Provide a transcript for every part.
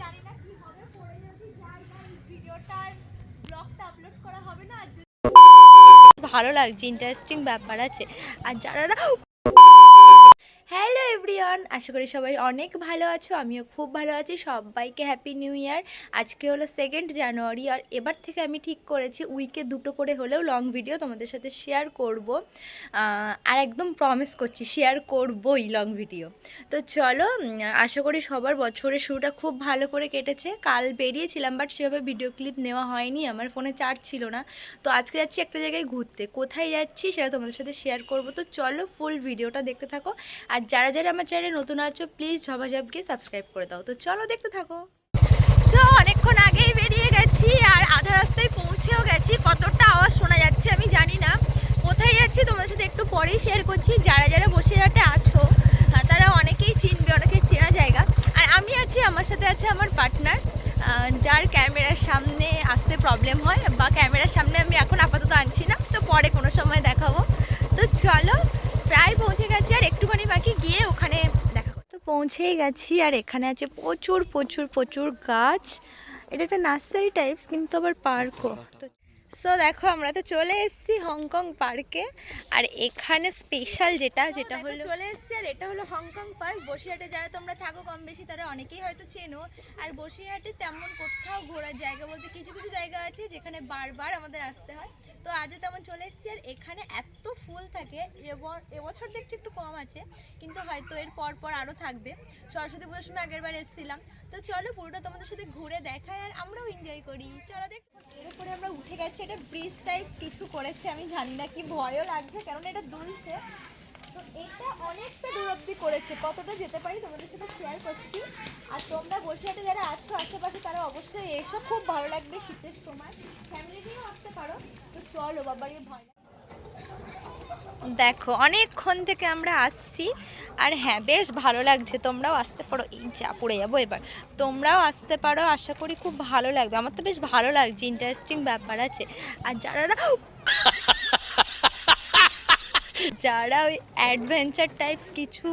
জানি না কি হবে, পরে যদি যাই না ভিডিওটার ব্লগটা আপলোড করা হবে না। আর ভালো লাগছে, ইন্টারেস্টিং ব্যাপার আছে। আর যারা হ্যালো এভরিওয়ান, আশা করি সবাই অনেক ভালো আছো, আমিও খুব ভালো আছি। সবাইকে হ্যাপি নিউ ইয়ার। আজকে হলো 2 জানুয়ারি, আর এবার থেকে আমি ঠিক করেছি উইকে 2টো করে হলেও লং ভিডিও তোমাদের সাথে শেয়ার করব। আর একদম প্রমিস করছি শেয়ার করবই লং ভিডিও। তো চলো, আশা করি সবার বছরের শুরুটা খুব ভালো করে কেটেছে। কাল বেরিয়েছিলাম, বাট সেভাবে ভিডিও ক্লিপ নেওয়া হয়নি, আমার ফোনে চার্জ ছিল না। তো আজকে যাচ্ছি একটা জায়গায় ঘুরতে, কোথায় যাচ্ছি সেটা তোমাদের সাথে শেয়ার করব। তো চলো ফুল ভিডিওটা দেখতে থাকো। আর যারা যারা আমার চ্যানেলে নতুন আছো প্লিজ ঝপাঝপকে সাবস্ক্রাইব করে দাও। তো চলো দেখতে থাকো। সো অনেকক্ষণ আগেই বেরিয়ে গেছি, আর আধা রাস্তায় পৌঁছেও গেছি। কতটা আওয়াজ শোনা যাচ্ছে আমি জানি না। কোথায় যাচ্ছি তোমাদের সাথে একটু পরেই শেয়ার করছি। যারা যারা বসিরহাটে আছো তারা অনেকেই চিনবে, অনেকেই চেনা জায়গা। আর আমি আছি, আমার সাথে আছে আমার পার্টনার, যার ক্যামেরার সামনে আসতে প্রবলেম হয়, বা ক্যামেরার সামনে আমি এখন আপাতত আনছি না, তো পরে কোনো সময় দেখাবো। তো চলো, প্রায় পৌঁছে গেছি, আর একটুখানি বাকি, গিয়ে ওখানে দেখা তো পৌঁছেই গেছি। আর এখানে আছে প্রচুর প্রচুর প্রচুর গাছ। এটা একটা নার্সারি টাইপস, কিন্তু আবার পার্কও। তো সো দেখো, আমরা তো চলে এসেছি হংকং পার্কে। আর এখানে স্পেশাল যেটা হলো চলে এসেছি, আর এটা হলো হংকং পার্ক। বসিরহাটে যারা তোমরা থাকো কম বেশি তারা অনেকেই হয়তো চেনো। আর বসিরহাটে তেমন কোথাও ঘোরার জায়গা বলতে কিছু কিছু জায়গা আছে যেখানে বারবার আমাদের আসতে হয়। তো আজও তেমন চলে এসেছি। আর এখানে এত ফুল থাকে, এবছর দেখছি একটু কম আছে, কিন্তু হয়তো এর পর পর আরও থাকবে। সরস্বতী পুজোর সময় আগেরবার এসেছিলাম। তো চলো পুরোটা তোমাদের সাথে ঘুরে দেখায়, আর আমরাও এনজয় করি। চলো দেখ। এর উপরে আমরা উঠে গেছি, এটা ব্রিজ টাইপ কিছু করেছে, আমি জানি না, কি ভয়ও লাগছে কারণ এটা দুলছে। তো এটা অনেকটা দূর অব্দি করেছে, কতটা যেতে পারি তোমাদের সাথে শেয়ার করছি। আর তোমরা বসিরহাটে যারা আছো আশেপাশে তারা অবশ্যই এসো, খুব ভালো লাগবে শীতের সময়, ফ্যামিলি নিয়েও আসতে পারো। তো চলো, বাবার ভয় দেখো অনেকক্ষণ থেকে আমরা আসছি। আর হ্যাঁ, বেশ ভালো লাগছে, তোমরাও আসতে পারো। এই যা পড়ে যাবো এবার, তোমরাও আসতে পারো, আশা করি খুব ভালো লাগবে। আমার তো বেশ ভালো লাগছে, ইন্টারেস্টিং ব্যাপার আছে। আর যারা ওই অ্যাডভেঞ্চার টাইপস কিছু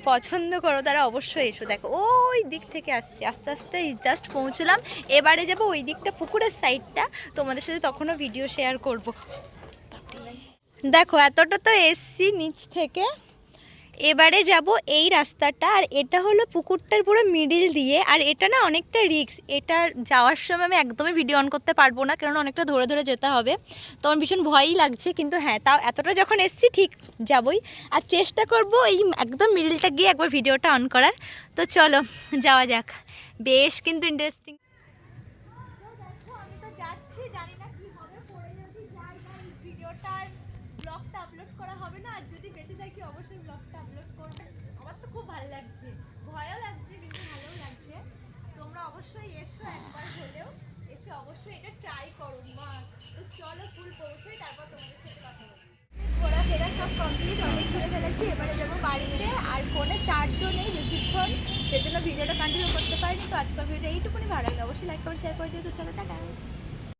পছন্দ করো তারা অবশ্যই এসো। দেখো ওই দিক থেকে আসছি, আস্তে আস্তে জাস্ট পৌঁছলাম। এবারে যাবো ওই দিকটা, পুকুরের সাইডটা, তোমাদের সাথে তখনও ভিডিও শেয়ার করব। দেখো এতটা তো এসছি নিচ থেকে, এবারে যাব এই রাস্তাটা। আর এটা হলো পুকুরটার পুরো মিডিল দিয়ে। আর এটা না অনেকটা রিস্ক, এটা যাওয়ার সময় আমি একদমই ভিডিও অন করতে পারবো না, কারণ অনেকটা ধরে ধরে যেতে হবে। তো আমার ভীষণ ভয়ই লাগছে, কিন্তু হ্যাঁ তাও এতটা যখন এসছি ঠিক যাবই। আর চেষ্টা করব এই একদম মিডিলটা গিয়ে একবার ভিডিওটা অন করার। তো চলো যাওয়া যাক, বেশ কিন্তু ইন্টারেস্টিং। আমি তো যাচ্ছি, জানি না কি হবে, পরে যদি যাই না ভিডিওটার ব্লগটা আপলোড করা হবে না। আর যদি বেঁচে থাকি অবশ্যই ব্লগটা আপলোড করবে। আমার তো খুব ভালো লাগছে, ভয়ও লাগছে কিন্তু ভালোও লাগছে। তোমরা অবশ্যই এসো, একবার হলেও এসে অবশ্যই এটা ট্রাই করো মা। তো চলো ফুল পৌঁছাই, তারপর তোমাদের সাথে কথা বলবো। ঘোরাফেরা সব কমপ্লিট, অনেক ঘুরে ফেলেছি, এবারে যাবো বাড়িতে। আর ফোনে চার্জও নেই বেশিক্ষণ, সেজন্য ভিডিওটা কন্টিনিউ করতে পারিনি। তো আজকাল ভিডিওটা এইটুকুনি ভালো লাগলে অবশ্যই লাইক করে শেয়ার করে দিও। তো চলো টাটা।